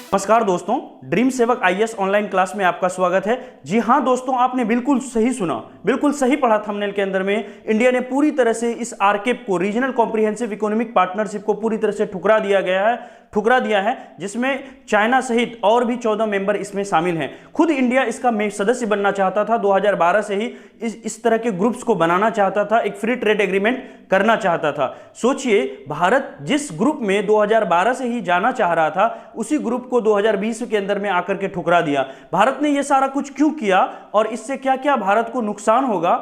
नमस्कार दोस्तों, ड्रीम सेवक आईएएस ऑनलाइन क्लास में आपका स्वागत है। जी हां दोस्तों, आपने बिल्कुल सही सुना, बिल्कुल सही पढ़ा थंबनेल के अंदर में। इंडिया ने पूरी तरह से इस आरकेप को, रीजनल कॉम्प्रिहेंसिव इकोनॉमिक पार्टनरशिप को पूरी तरह से ठुकरा दिया है, जिसमें चाइना सहित और भी 14 मेंबर इसमें शामिल हैं। खुद इंडिया इसका सदस्य बनना चाहता था, 2012 से ही इस तरह के ग्रुप्स को बनाना चाहता था, एक फ्री ट्रेड एग्रीमेंट करना चाहता था। सोचिए, भारत जिस ग्रुप में 2012 से ही जाना चाह रहा था, उसी ग्रुप को 2020 के अंदर में आकर के ठुकरा दिया। भारत ने यह सारा कुछ क्यों किया और इससे क्या क्या भारत को नुकसान होगा,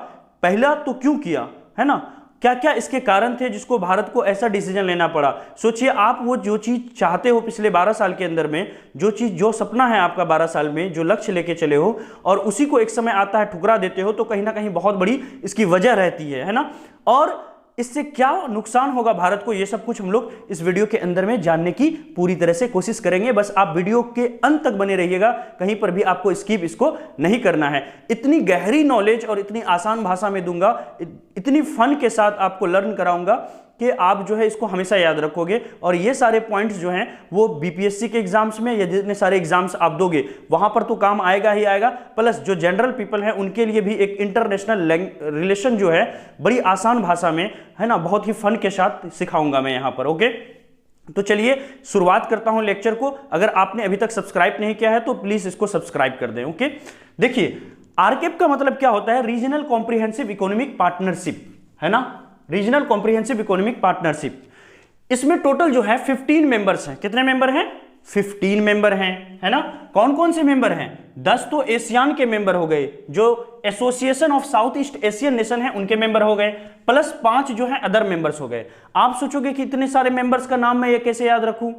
पहला तो क्यों किया, है ना, क्या क्या इसके कारण थे जिसको भारत को ऐसा डिसीजन लेना पड़ा। सोचिए, आप वो जो चीज चाहते हो पिछले 12 साल के अंदर में, जो सपना है आपका 12 साल में, जो लक्ष्य लेके चले हो, और उसी को एक समय आता है ठुकरा देते हो, तो कहीं ना कहीं बहुत बड़ी इसकी वजह रहती है ना। और इससे क्या नुकसान होगा भारत को, ये सब कुछ हम लोग इस वीडियो के अंदर में जानने की पूरी तरह से कोशिश करेंगे। बस आप वीडियो के अंत तक बने रहिएगा, कहीं पर भी आपको स्किप इसको नहीं करना है। इतनी गहरी नॉलेज और इतनी आसान भाषा में दूंगा, इतनी फन के साथ आपको लर्न कराऊंगा कि आप जो है इसको हमेशा याद रखोगे। और ये सारे पॉइंट्स जो हैं वो बीपीएससी के एग्जाम्स में, या जितने सारे एग्जाम्स आप दोगे वहां पर तो काम आएगा ही आएगा, प्लस जो जनरल पीपल हैं उनके लिए भी एक इंटरनेशनल रिलेशन जो है बड़ी आसान भाषा में, है ना, बहुत ही फन के साथ सिखाऊंगा मैं यहाँ पर। ओके, तो चलिए शुरुआत करता हूं लेक्चर को। अगर आपने अभी तक सब्सक्राइब नहीं किया है तो प्लीज इसको सब्सक्राइब कर दें। ओके, देखिए, आरकेप का मतलब क्या होता है, रीजनल कॉम्प्रिहेंसिव इकोनॉमिक पार्टनरशिप, है ना, रीजनल कॉम्प्रिहेंसिव इकोनॉमिक पार्टनरशिप। इसमें टोटल जो है 15 मेंबर्स हैं। कितने मेंबर हैं? 15 मेंबर हैं, है ना। कौन कौन से मेंबर हैं? 10 तो एशियान के मेंबर हो गए, जो association of south east Asian nation है उनके मेंबर हो गए, प्लस 5 जो है अदर मेंबर्स हो गए। आप सोचोगे कि इतने सारे मेंबर्स का नाम मैं ये कैसे याद रखूं,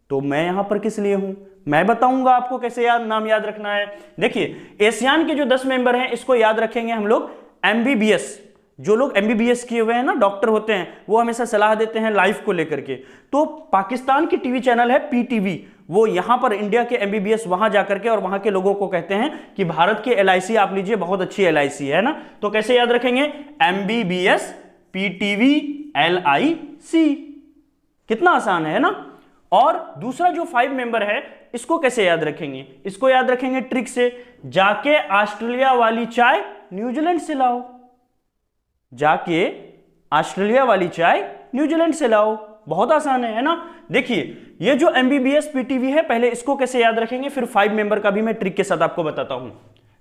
तो मैं यहां पर किस लिए हूं, मैं बताऊंगा आपको कैसे नाम याद रखना है। देखिए, एशियान के जो 10 मेंबर हैं इसको याद रखेंगे हम लोग एमबीबीएस। जो लोग एमबीबीएस किए हुए हैं ना, डॉक्टर होते हैं, वो हमेशा सलाह देते हैं लाइफ को लेकर के। तो पाकिस्तान की टीवी चैनल है पीटीवी, वो यहां पर इंडिया के एमबीबीएस वहां जाकर के और वहां के लोगों को कहते हैं कि भारत के एलआईसी आप लीजिए, बहुत अच्छी एलआईसी है ना। तो कैसे याद रखेंगे? MBBS PTV LIC. कितना आसान है ना। और दूसरा जो 5 मेंबर है इसको कैसे याद रखेंगे? इसको याद रखेंगे ट्रिक से, जाके ऑस्ट्रेलिया वाली चाय न्यूजीलैंड से लाओ, जाके ऑस्ट्रेलिया वाली चाय न्यूजीलैंड से लाओ। बहुत आसान है ना। देखिए, ये जो एमबीबीएस पीटीवी है, पहले इसको कैसे याद रखेंगे, फिर 5 मेंबर का भी मैं ट्रिक के साथ आपको बताता हूं।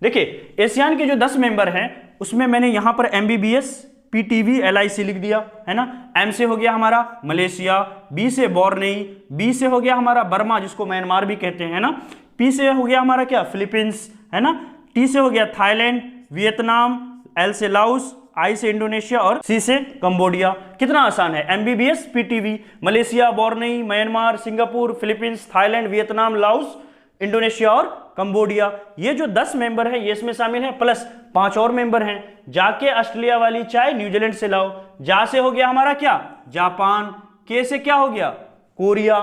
देखिए, एशियान के जो 10 मेंबर हैं उसमें मैंने यहां पर एमबीबीएस पीटीवी एलआईसी लिख दिया, है ना। एम से हो गया हमारा मलेशिया, बी से बोर्नेई, बी से हो गया हमारा बर्मा जिसको म्यांमार भी कहते हैं ना, पी से हो गया हमारा क्या, फिलीपींस, है ना, टी से हो गया थाईलैंड, वियतनाम, एल से लाओस, आई से इंडोनेशिया और सी से कंबोडिया। कितना आसान है। MBBS PTV, Malaysia, Brunei, Myanmar, Singapore, Philippines, Thailand, Vietnam, Laos, Indonesia और कंबोडिया। ये जो 10 मेंबर है ये इसमें शामिल है, प्लस 5 और मेंबर हैं। जाके ऑस्ट्रेलिया वाली चाय न्यूजीलैंड से लाओ। जा से हो गया हमारा क्या, जापान। के से क्या हो गया, कोरिया।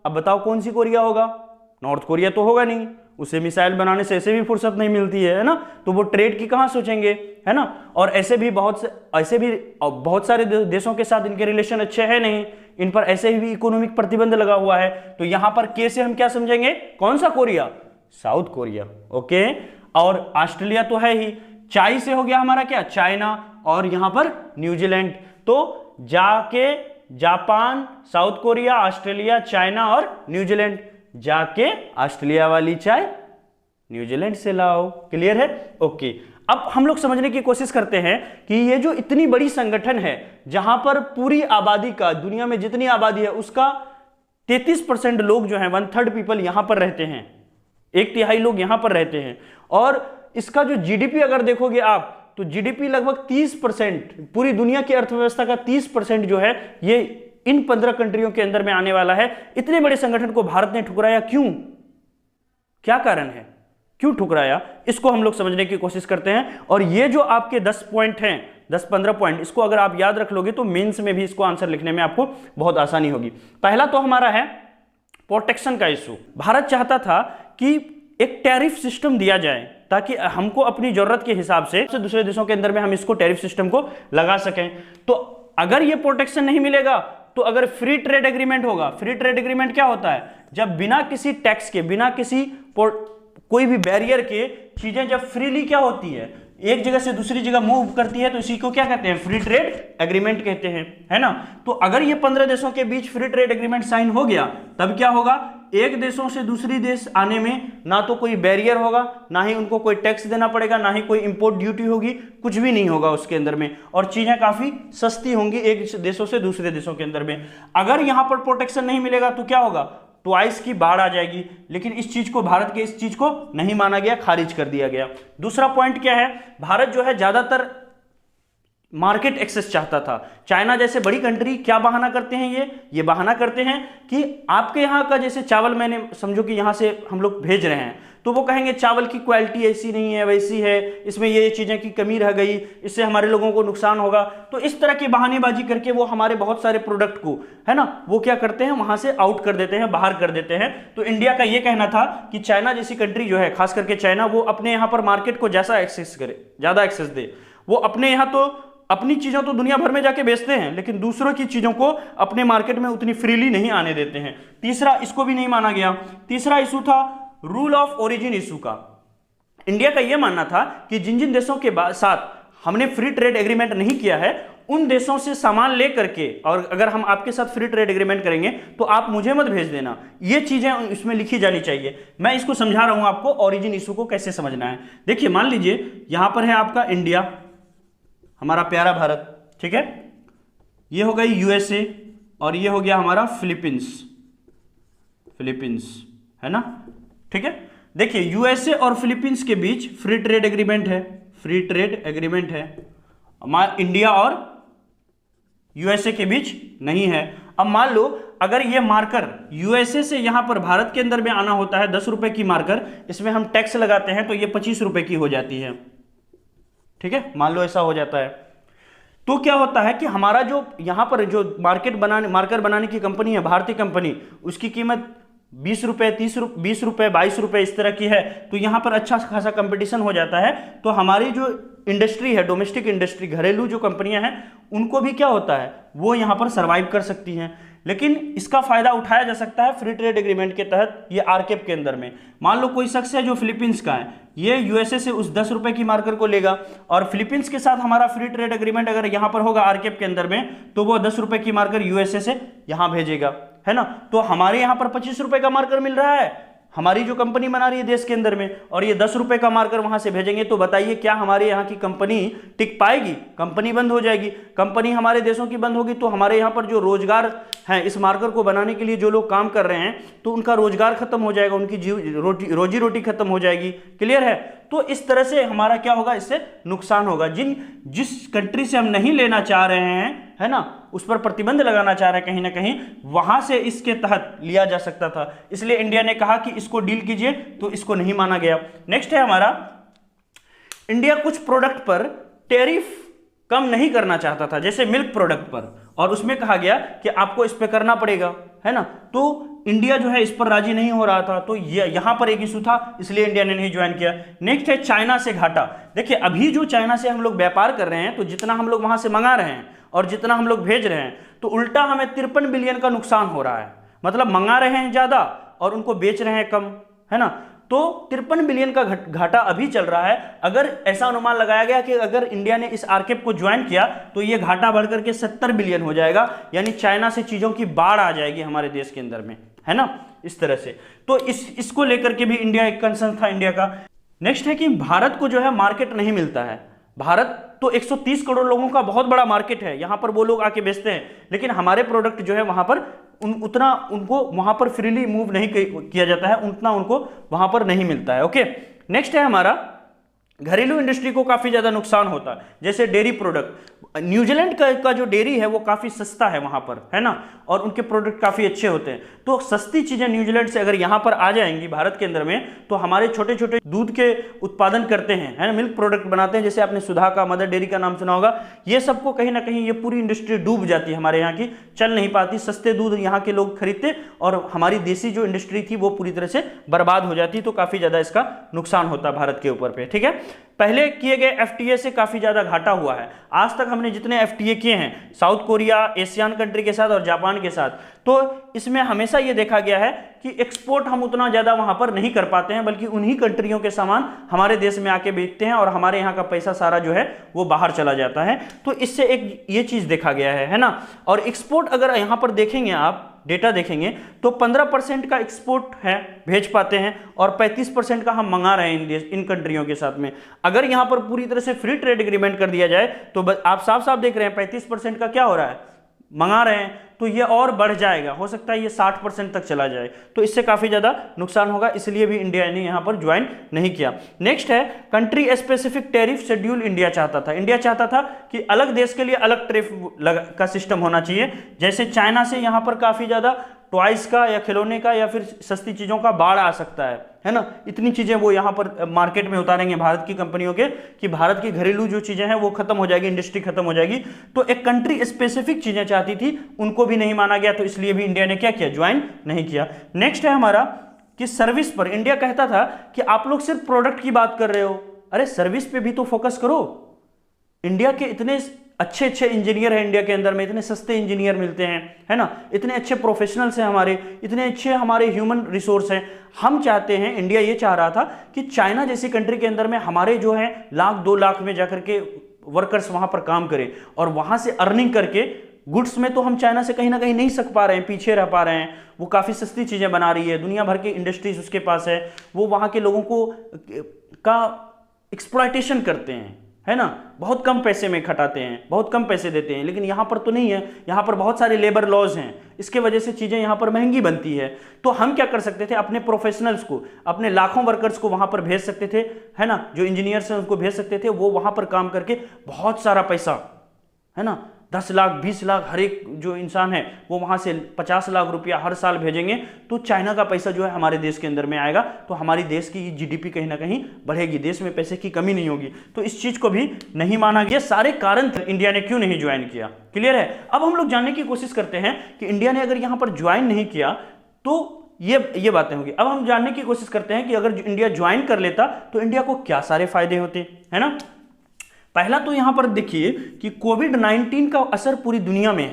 अब बताओ कौन सी कोरिया होगा? नॉर्थ कोरिया तो होगा नहीं, उसे मिसाइल बनाने से ऐसे भी फुर्सत नहीं मिलती है ना, तो वो ट्रेड की कहां सोचेंगे, है ना। और ऐसे भी बहुत सारे देशों के साथ इनके रिलेशन अच्छे हैं नहीं, इन पर ऐसे भी इकोनॉमिक प्रतिबंध लगा हुआ है। तो यहां पर के से हम क्या समझेंगे, कौन सा कोरिया, साउथ कोरिया। ओके, और ऑस्ट्रेलिया तो है ही। चाय से हो गया हमारा क्या, चाइना, और यहां पर न्यूजीलैंड। तो जाके Japan, south Korea, Australia, China और न्यूजीलैंड। जाके ऑस्ट्रेलिया वाली चाय न्यूजीलैंड से लाओ। क्लियर है? ओके, अब हम लोग समझने की कोशिश करते हैं कि ये जो इतनी बड़ी संगठन है, जहां पर पूरी आबादी का, दुनिया में जितनी आबादी है उसका 33% लोग जो हैं, 1/3 पीपल यहां पर रहते हैं, 1/3 लोग यहां पर रहते हैं। और इसका जो जीडीपी अगर देखोगे आप, तो जीडीपी लगभग 30%, पूरी दुनिया की अर्थव्यवस्था का 30% जो है ये इन 15 कंट्रियों के अंदर में आने वाला है। इतने बड़े संगठन को भारत ने ठुकराया क्यों, क्या कारण है, क्यों ठुकराया, इसको हम लोग समझने की कोशिश करते हैं। और ये जो आपके 10 पॉइंट हैं, 10-15 पॉइंट, इसको अगर आप याद रख लोगे तो मेंस में भी इसको आंसर लिखने में आपको बहुत आसानी होगी। पहला तो हमारा है प्रोटेक्शन का इशू। भारत चाहता था कि एक टैरिफ सिस्टम दिया जाए ताकि हमको अपनी जरूरत के हिसाब से दूसरे देशों के अंदर में हम इसको टैरिफ सिस्टम को लगा सकें। तो अगर ये प्रोटेक्शन नहीं मिलेगा तो अगर फ्री ट्रेड एग्रीमेंट होगा, फ्री ट्रेड एग्रीमेंट क्या होता है, जब बिना किसी टैक्स के, बिना किसी कोई भी बैरियर के चीजें जब फ्रीली क्या होती है, एक जगह से दूसरी जगह मूव करती है, तो इसी को क्या कहते हैं, फ्री ट्रेड एग्रीमेंट कहते हैं, है ना। तो अगर ये 15 देशों के बीच फ्री ट्रेड एग्रीमेंट साइन हो गया, तब क्या होगा, एक देशों से दूसरी देश आने में ना तो कोई बैरियर होगा, ना ही उनको कोई टैक्स देना पड़ेगा, ना ही कोई इंपोर्ट ड्यूटी होगी, कुछ भी नहीं होगा उसके अंदर में, और चीजें काफी सस्ती होंगी एक देशों से दूसरे देशों के अंदर में। अगर यहां पर प्रोटेक्शन नहीं मिलेगा तो क्या होगा, ट्वाइस की बाढ़ आ जाएगी। लेकिन इस चीज को, भारत के इस चीज को नहीं माना गया, खारिज कर दिया गया। दूसरा पॉइंट क्या है, भारत जो है ज्यादातर मार्केट एक्सेस चाहता था। चाइना जैसे बड़ी कंट्री क्या बहाना करते हैं, ये बहाना करते हैं कि आपके यहाँ का जैसे चावल, मैंने समझो कि यहाँ से हम लोग भेज रहे हैं, तो वो कहेंगे चावल की क्वालिटी ऐसी नहीं है, वैसी है, इसमें ये चीजें की कमी रह गई, इससे हमारे लोगों को नुकसान होगा। तो इस तरह की बहानेबाजी करके वो हमारे बहुत सारे प्रोडक्ट को, है ना, वो क्या करते हैं, वहां से आउट कर देते हैं, बाहर कर देते हैं। तो इंडिया का ये कहना था कि चाइना जैसी कंट्री जो है, खास करके चाइना, वो अपने यहाँ पर मार्केट को जैसा एक्सेस करे, ज्यादा एक्सेस दे। वो अपने यहाँ तो अपनी चीजों तो दुनिया भर में जाके बेचते हैं, लेकिन दूसरों की चीजों को अपने मार्केट में उतनी फ्रीली नहीं आने देते हैं। तीसरा, इसको भी नहीं माना गया। तीसरा इशू था रूल ऑफ ओरिजिन इशू का। इंडिया का यह मानना था कि जिन जिन देशों के साथ हमने फ्री ट्रेड एग्रीमेंट नहीं किया है, उन देशों से सामान लेकर के, और अगर हम आपके साथ फ्री ट्रेड एग्रीमेंट करेंगे तो आप मुझे मत भेज देना, ये चीजें इसमें लिखी जानी चाहिए। मैं इसको समझा रहा हूं आपको, ओरिजिन इशू को कैसे समझना है। देखिए, मान लीजिए यहां पर है आपका इंडिया, हमारा प्यारा भारत, ठीक है, ये हो गई यूएसए, और ये हो गया हमारा फिलीपींस, है ना, ठीक है। देखिए, यूएसए और फिलीपींस के बीच फ्री ट्रेड एग्रीमेंट है, फ्री ट्रेड एग्रीमेंट है। इंडिया और यूएसए के बीच नहीं है। अब मान लो अगर ये मार्कर यूएसए से यहां पर भारत के अंदर में आना होता है 10 रुपए की मार्कर, इसमें हम टैक्स लगाते हैं तो ये 25 रुपए की हो जाती है, ठीक है, मान लो ऐसा हो जाता है। तो क्या होता है कि हमारा जो यहां पर जो मार्कर बनाने की कंपनी है, भारतीय कंपनी, उसकी कीमत 20 रुपए, 30 रुपए, 20 रुपए, 22 रुपए इस तरह की है। तो यहां पर अच्छा खासा कंपटीशन हो जाता है। तो हमारी जो इंडस्ट्री है, डोमेस्टिक इंडस्ट्री, घरेलू जो कंपनियां हैं, उनको भी क्या होता है, वो यहां पर सर्वाइव कर सकती हैं। लेकिन इसका फायदा उठाया जा सकता है फ्री ट्रेड एग्रीमेंट के तहत, ये आरकेप के अंदर में। मान लो कोई शख्स है जो फिलीपींस का है, ये यूएसए से उस 10 रुपए की मार्कर को लेगा, और फिलीपींस के साथ हमारा फ्री ट्रेड एग्रीमेंट अगर यहां पर होगा आरकेप के अंदर में, तो वो 10 रुपए की मार्कर यूएसए से यहां भेजेगा, है ना। तो हमारे यहां पर 25 रुपए का मार्कर मिल रहा है, हमारी जो कंपनी बना रही है देश के अंदर में, और ये 10 रुपए का मार्कर वहां से भेजेंगे, तो बताइए क्या हमारे यहाँ की कंपनी टिक पाएगी? कंपनी बंद हो जाएगी। कंपनी हमारे देशों की बंद होगी तो हमारे यहाँ पर जो रोजगार है, इस मार्कर को बनाने के लिए जो लोग काम कर रहे हैं, तो उनका रोजगार खत्म हो जाएगा, उनकी रोजी रोटी खत्म हो जाएगी। क्लियर है? तो इस तरह से हमारा क्या होगा, इससे नुकसान होगा। जिस कंट्री से हम नहीं लेना चाह रहे हैं, है ना, उस पर प्रतिबंध लगाना चाह रहे हैं कहीं ना कहीं, वहां से इसके तहत लिया जा सकता था। इसलिए इंडिया ने कहा कि इसको डील कीजिए, तो इसको नहीं माना गया। नेक्स्ट है हमारा, इंडिया कुछ प्रोडक्ट पर टैरिफ कम नहीं करना चाहता था, जैसे मिल्क प्रोडक्ट पर, और उसमें कहा गया कि आपको इस पे करना पड़ेगा, है ना। तो इंडिया जो है इस पर राजी नहीं हो रहा था, तो ये यहां पर एक इशू था, इसलिए इंडिया ने नहीं ज्वाइन किया। नेक्स्ट है चाइना से घाटा। देखिए, अभी जो चाइना से हम लोग व्यापार कर रहे हैं, तो जितना हम लोग वहां से मंगा रहे हैं और जितना हम लोग भेज रहे हैं, तो उल्टा हमें 53 बिलियन का नुकसान हो रहा है। मतलब मंगा रहे हैं ज्यादा और उनको बेच रहे हैं कम, है ना। तो 53 बिलियन का घाटा अभी चल रहा है। अगर ऐसा अनुमान लगाया गया कि अगर इंडिया ने इस आरकेप को ज्वाइन किया, तो ये घाटा बढ़कर के 70 बिलियन हो जाएगा, यानी चाइना से चीजों की बाढ़ आ जाएगी हमारे देश के अंदर में, है ना, इस तरह से। तो इसको लेकर के भी इंडिया एक कंसर्न था इंडिया का। नेक्स्ट है कि भारत को जो है मार्केट नहीं मिलता है। भारत तो 130 करोड़ लोगों का बहुत बड़ा मार्केट है, यहां पर वो लोग आके बेचते हैं, लेकिन हमारे प्रोडक्ट जो है वहां पर उतना उनको वहां पर फ्रीली मूव नहीं किया जाता है, उतना उनको वहां पर नहीं मिलता है। ओके, नेक्स्ट है हमारा, घरेलू इंडस्ट्री को काफी ज्यादा नुकसान होता है, जैसे डेयरी प्रोडक्ट। न्यूजीलैंड का जो डेयरी है वो काफी सस्ता है वहां पर, है ना, और उनके प्रोडक्ट काफी अच्छे होते हैं। तो सस्ती चीजें न्यूजीलैंड से अगर यहां पर आ जाएंगी भारत के अंदर में, तो हमारे छोटे छोटे दूध के उत्पादन करते हैं, है ना, मिल्क प्रोडक्ट बनाते हैं, जैसे आपने सुधा का, मदर डेयरी का नाम सुना होगा, ये सबको कहीं ना कहीं ये पूरी इंडस्ट्री डूब जाती है हमारे यहाँ की, चल नहीं पाती। सस्ते दूध यहाँ के लोग खरीदते और हमारी देसी जो इंडस्ट्री थी वो पूरी तरह से बर्बाद हो जाती, तो काफी ज्यादा इसका नुकसान होता है भारत के ऊपर पे, ठीक है। पहले किए गए एफटीए से काफी ज्यादा घाटा हुआ है। आज तक हमने जितने एफटीए किए हैं साउथ कोरिया, एशियन कंट्री के साथ और जापान के साथ, तो इसमें हमेशा ये देखा गया है कि एक्सपोर्ट हम उतना ज्यादा वहां पर नहीं कर पाते हैं, बल्कि उन्हीं कंट्रियों के सामान हमारे देश में आके बेचते हैं और हमारे यहाँ का पैसा सारा जो है वो बाहर चला जाता है। तो इससे एक ये चीज देखा गया है ना। और एक्सपोर्ट अगर यहाँ पर देखेंगे, आप डेटा देखेंगे तो 15% का एक्सपोर्ट है, भेज पाते हैं, और 35% का हम मंगा रहे हैं इन कंट्रियों के साथ में। अगर यहां पर पूरी तरह से फ्री ट्रेड एग्रीमेंट कर दिया जाए तो आप साफ साफ देख रहे हैं 35% का क्या हो रहा है, मंगा रहे हैं, तो ये और बढ़ जाएगा, हो सकता है ये 60% तक चला जाए, तो इससे काफी ज्यादा नुकसान होगा, इसलिए भी इंडिया ने यहां पर ज्वाइन नहीं किया। नेक्स्ट है country specific tariff schedule. India चाहता था कि अलग देश के लिए अलग टैरिफ का सिस्टम होना चाहिए। जैसे चाइना से यहां पर काफी ज्यादा टॉयज का या खिलौने का या फिर सस्ती चीजों का बाढ़ आ सकता है ना, इतनी चीजें वो यहाँ पर मार्केट में उतारेंगे भारत की कंपनियों के, कि भारत की घरेलू जो चीजें हैं वो खत्म हो जाएगी, इंडस्ट्री खत्म हो जाएगी। तो एक कंट्री स्पेसिफिक चीजें चाहती थी, उनको भी नहीं माना गया, तो इसलिए भी इंडिया ने क्या किया, ज्वाइन नहीं किया। नेक्स्ट है हमारा कि सर्विस पर इंडिया कहता था कि आप लोग सिर्फ प्रोडक्ट की बात कर रहे हो, अरे सर्विस पे भी तो फोकस करो। इंडिया के इतने अच्छे अच्छे इंजीनियर हैं, इंडिया के अंदर में इतने सस्ते इंजीनियर मिलते हैं, है ना, इतने अच्छे प्रोफेशनल्स हैं हमारे, इतने अच्छे हमारे ह्यूमन रिसोर्स हैं। हम चाहते हैं, इंडिया ये चाह रहा था कि चाइना जैसी कंट्री के अंदर में हमारे जो है 1-2 लाख में जाकर के वर्कर्स वहां पर काम करें और वहां से अर्निंग करके, गुड्स में तो हम चाइना से कहीं ना कहीं नहीं सक पा रहे हैं, पीछे रह पा रहे हैं। वो काफी सस्ती चीजें बना रही है, दुनिया भर की इंडस्ट्रीज उसके पास है, वो वहां के लोगों को का एक्सप्लॉयटेशन करते हैं, है ना, बहुत कम पैसे में खटाते हैं, बहुत कम पैसे देते हैं। लेकिन यहाँ पर तो नहीं है, यहाँ पर बहुत सारे लेबर लॉज हैं, इसके वजह से चीजें यहाँ पर महंगी बनती है। तो हम क्या कर सकते थे, अपने प्रोफेशनल्स को, अपने लाखों वर्कर्स को वहां पर भेज सकते थे, है ना, जो इंजीनियर्स हैं उनको भेज सकते थे, वो वहां पर काम करके बहुत सारा पैसा, है ना, 10 लाख 20 लाख हर एक जो इंसान है वो वहां से 50 लाख रुपया हर साल भेजेंगे, तो चाइना का पैसा जो है हमारे देश के अंदर में आएगा, तो हमारी देश की जीडीपी कहीं ना कहीं बढ़ेगी, देश में पैसे की कमी नहीं होगी। तो इस चीज को भी नहीं माना गया। सारे कारण थे इंडिया ने क्यों नहीं ज्वाइन किया। क्लियर है। अब हम लोग जानने की कोशिश करते हैं कि इंडिया ने अगर यहां पर ज्वाइन नहीं किया तो ये बातें होगी। अब हम जानने की कोशिश करते हैं कि अगर इंडिया ज्वाइन कर लेता तो इंडिया को क्या सारे फायदे होते, है ना। पहला तो यहां पर देखिए कि कोविड-19 का असर पूरी दुनिया में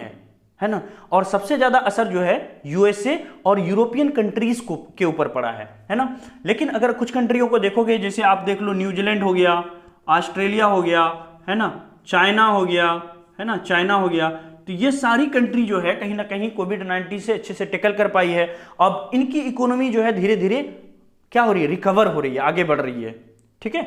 है ना, और सबसे ज्यादा असर जो है यूएसए और यूरोपियन कंट्रीज को के ऊपर पड़ा है ना। लेकिन अगर कुछ कंट्रियों को देखोगे, जैसे आप देख लो न्यूजीलैंड हो गया, ऑस्ट्रेलिया हो गया, है ना, चाइना हो गया, है ना, चाइना हो गया, तो ये सारी कंट्री जो है कहीं ना कहीं कोविड-19 से अच्छे से टैकल कर पाई है। अब इनकी इकोनॉमी जो है धीरे धीरे क्या हो रही है, रिकवर हो रही है, आगे बढ़ रही है। ठीक है,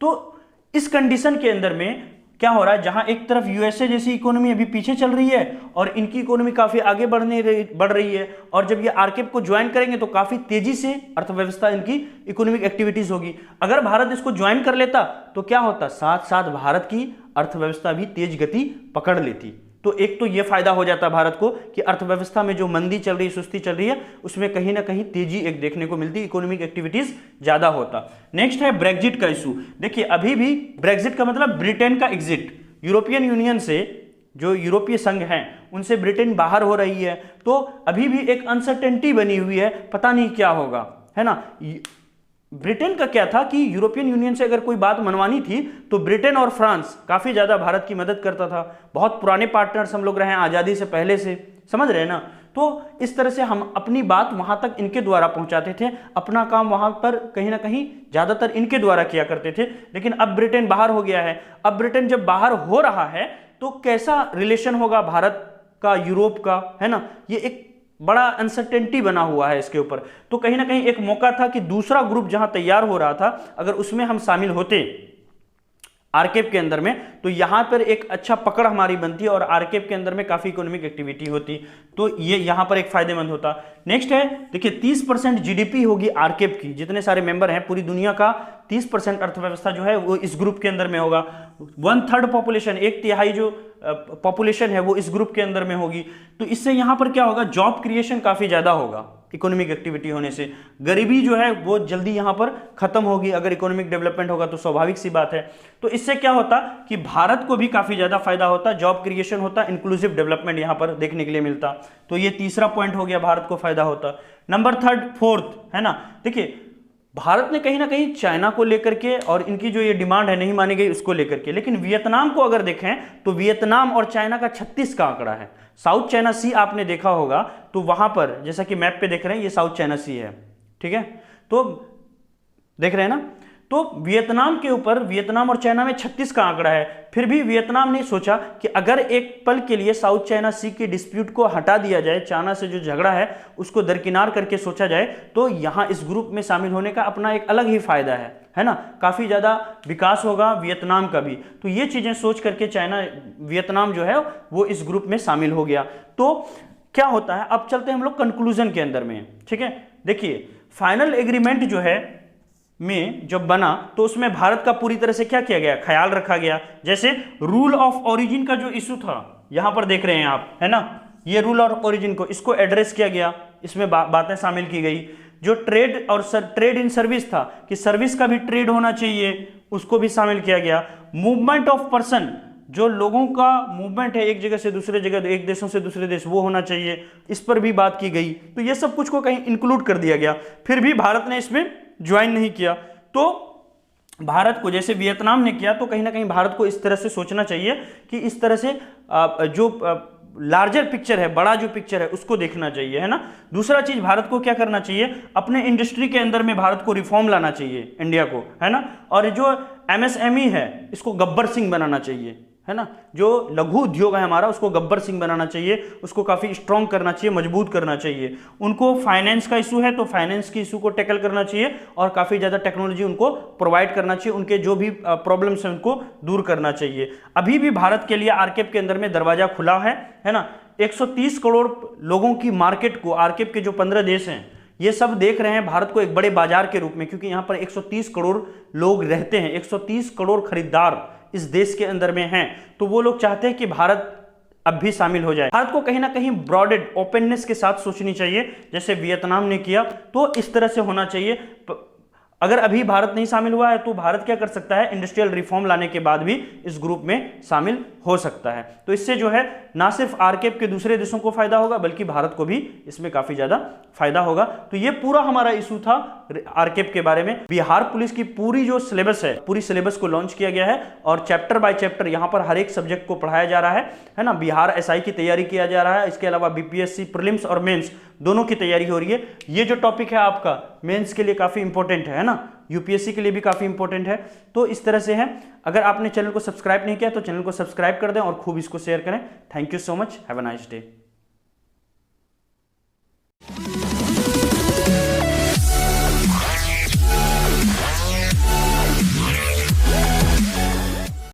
तो इस कंडीशन के अंदर में क्या हो रहा है, जहां एक तरफ यूएसए जैसी इकोनॉमी अभी पीछे चल रही है और इनकी इकोनॉमी काफी आगे बढ़ रही है, और जब ये आरकेप को ज्वाइन करेंगे तो काफी तेजी से अर्थव्यवस्था, इनकी इकोनॉमिक एक्टिविटीज होगी। अगर भारत इसको ज्वाइन कर लेता तो क्या होता, साथ साथ भारत की अर्थव्यवस्था भी तेज गति पकड़ लेती। तो एक तो ये फायदा हो जाता भारत को कि अर्थव्यवस्था में जो मंदी चल रही है, सुस्ती चल रही है, उसमें कहीं ना कहीं तेजी एक देखने को मिलती, इकोनॉमिक एक्टिविटीज ज्यादा होता। नेक्स्ट है ब्रेग्जिट का इशू। देखिए अभी भी ब्रेग्जिट का मतलब ब्रिटेन का एग्जिट, यूरोपियन यूनियन से, जो यूरोपीय संघ है उनसे ब्रिटेन बाहर हो रही है, तो अभी भी एक अनसर्टेनिटी बनी हुई है, पता नहीं क्या होगा, है ना। ब्रिटेन का क्या था कि यूरोपियन यूनियन से अगर कोई बात मनवानी थी तो ब्रिटेन और फ्रांस काफी ज्यादा भारत की मदद करता था, बहुत पुराने पार्टनर्स हम लोग रहे हैं आजादी से पहले से, समझ रहे हैं ना। तो इस तरह से हम अपनी बात वहां तक इनके द्वारा पहुंचाते थे, अपना काम वहां पर कहीं ना कहीं ज्यादातर इनके द्वारा किया करते थे। लेकिन अब ब्रिटेन बाहर हो गया है, अब ब्रिटेन जब बाहर हो रहा है तो कैसा रिलेशन होगा भारत का, यूरोप का, है ना, ये एक बड़ा अनसर्टेनिटी बना हुआ है इसके ऊपर। तो कहीं ना कहीं एक मौका था कि दूसरा ग्रुप जहां तैयार हो रहा था, अगर उसमें हम शामिल होते आरकेप के अंदर में, तो यहां पर एक अच्छा पकड़ हमारी बनती और आरकेप के अंदर में काफी इकोनॉमिक एक्टिविटी होती, तो ये यहां पर एक फायदेमंद होता। नेक्स्ट है देखिए 30% जीडीपी होगी आरकेप की, जितने सारे मेंबर हैं पूरी दुनिया का 30% अर्थव्यवस्था जो है वो इस ग्रुप के अंदर में होगा। 1/3 पॉपुलेशन, 1/3 जो पॉपुलेशन है वो इस ग्रुप के अंदर में होगी। तो इससे यहां पर क्या होगा, जॉब क्रिएशन काफी ज्यादा होगा इकोनॉमिक एक्टिविटी होने से, गरीबी जो है वो जल्दी यहां पर खत्म होगी। अगर इकोनॉमिक डेवलपमेंट होगा तो स्वाभाविक सी बात है। तो इससे क्या होता कि भारत को भी काफी ज्यादा फायदा होता, जॉब क्रिएशन होता, इंक्लूसिव डेवलपमेंट यहां पर देखने के लिए मिलता। तो ये तीसरा पॉइंट हो गया, भारत को फायदा होता। नंबर 3 4 है ना, देखिए भारत ने कहीं ना कहीं चाइना को लेकर के और इनकी जो ये डिमांड है नहीं मानी गई उसको लेकर के, लेकिन वियतनाम को अगर देखें तो वियतनाम और चाइना का 36 का आंकड़ा है। साउथ चाइना सी आपने देखा होगा, तो वहां पर जैसा कि मैप पे देख रहे हैं ये साउथ चाइना सी है, ठीक है, तो देख रहे हैं ना, तो वियतनाम के ऊपर, वियतनाम और चाइना में 36 का आंकड़ा है। फिर भी वियतनाम ने सोचा कि अगर एक पल के लिए साउथ चाइना सी के डिस्प्यूट को हटा दिया जाए, चाइना से जो झगड़ा है उसको दरकिनार करके सोचा जाए, तो यहां इस ग्रुप में शामिल होने का अपना एक अलग ही फायदा है ना, काफी ज्यादा विकास होगा वियतनाम का भी। तो ये चीजें सोच करके वियतनाम जो है वो इस ग्रुप में शामिल हो गया। तो क्या होता है, अब चलते हैं हम लोग कंक्लूजन के अंदर में, ठीक है। देखिए फाइनल एग्रीमेंट जो है में जब बना तो उसमें भारत का पूरी तरह से क्या किया गया, ख्याल रखा गया। जैसे रूल ऑफ ओरिजिन का जो इशू था, यहां पर देख रहे हैं आप, है ना, ये रूल ऑफ ओरिजिन को, इसको एड्रेस किया गया, इसमें बातें शामिल की गई। जो ट्रेड और ट्रेड इन सर्विस था कि सर्विस का भी ट्रेड होना चाहिए, उसको भी शामिल किया गया। मूवमेंट ऑफ पर्सन, जो लोगों का मूवमेंट है एक जगह से दूसरे जगह, एक देशों से दूसरे देश, वो होना चाहिए, इस पर भी बात की गई। तो ये सब कुछ को कहीं इंक्लूड कर दिया गया। फिर भी भारत ने इसमें ज्वाइन नहीं किया। तो भारत को, जैसे वियतनाम ने किया, तो कहीं ना कहीं भारत को इस तरह से सोचना चाहिए कि इस तरह से जो लार्जर पिक्चर है, बड़ा जो पिक्चर है उसको देखना चाहिए, है ना। दूसरा चीज भारत को क्या करना चाहिए, अपने इंडस्ट्री के अंदर में भारत को रिफॉर्म लाना चाहिए, इंडिया को, है ना। और जो एमएसएमई है इसको गब्बर सिंह बनाना चाहिए, है ना। जो लघु उद्योग है हमारा उसको गब्बर सिंह बनाना चाहिए, उसको काफी स्ट्रॉन्ग करना चाहिए, मजबूत करना चाहिए। उनको फाइनेंस का इशू है तो फाइनेंस की इशू को टैकल करना चाहिए और काफी ज्यादा टेक्नोलॉजी उनको प्रोवाइड करना चाहिए, उनके जो भी प्रॉब्लम्स हैं उनको दूर करना चाहिए। अभी भी भारत के लिए आरकेप के अंदर में दरवाजा खुला है ना। 130 करोड़ लोगों की मार्केट को आरकेप के जो 15 देश हैं ये सब देख रहे हैं भारत को एक बड़े बाजार के रूप में, क्योंकि यहां पर 130 करोड़ लोग रहते हैं, 130 करोड़ खरीदार इस देश के अंदर में हैं। तो वो लोग चाहते हैं कि भारत अब भी शामिल हो जाए। भारत को कहीं ना कहीं ब्रॉडेड ओपननेस के साथ सोचनी चाहिए, जैसे वियतनाम ने किया, तो इस तरह से होना चाहिए। अगर अभी भारत नहीं शामिल हुआ है तो भारत क्या कर सकता है, इंडस्ट्रियल रिफॉर्म लाने के बाद भी इस ग्रुप में शामिल हो सकता है। तो इससे जो है ना सिर्फ आरकेप के दूसरे देशों को फायदा होगा बल्कि भारत को भी इसमें काफी ज्यादा फायदा होगा। तो ये पूरा हमारा इशू था आरकेप के बारे में। बिहार पुलिस की पूरी जो सिलेबस है, पूरी सिलेबस को लॉन्च किया गया है और चैप्टर बाय चैप्टर यहाँ पर हर एक सब्जेक्ट को पढ़ाया जा रहा है ना। बिहार एसआई की तैयारी किया जा रहा है, इसके अलावा बीपीएससी प्रीलिम्स और मेंस दोनों की तैयारी हो रही है। ये जो टॉपिक है आपका मेंस के लिए काफी इंपॉर्टेंट है ना, यूपीएससी के लिए भी काफी इंपॉर्टेंट है। तो इस तरह से है। अगर आपने चैनल को सब्सक्राइब नहीं किया तो चैनल को सब्सक्राइब कर दें और खूब इसको शेयर करें। Thank you so much, have a nice day.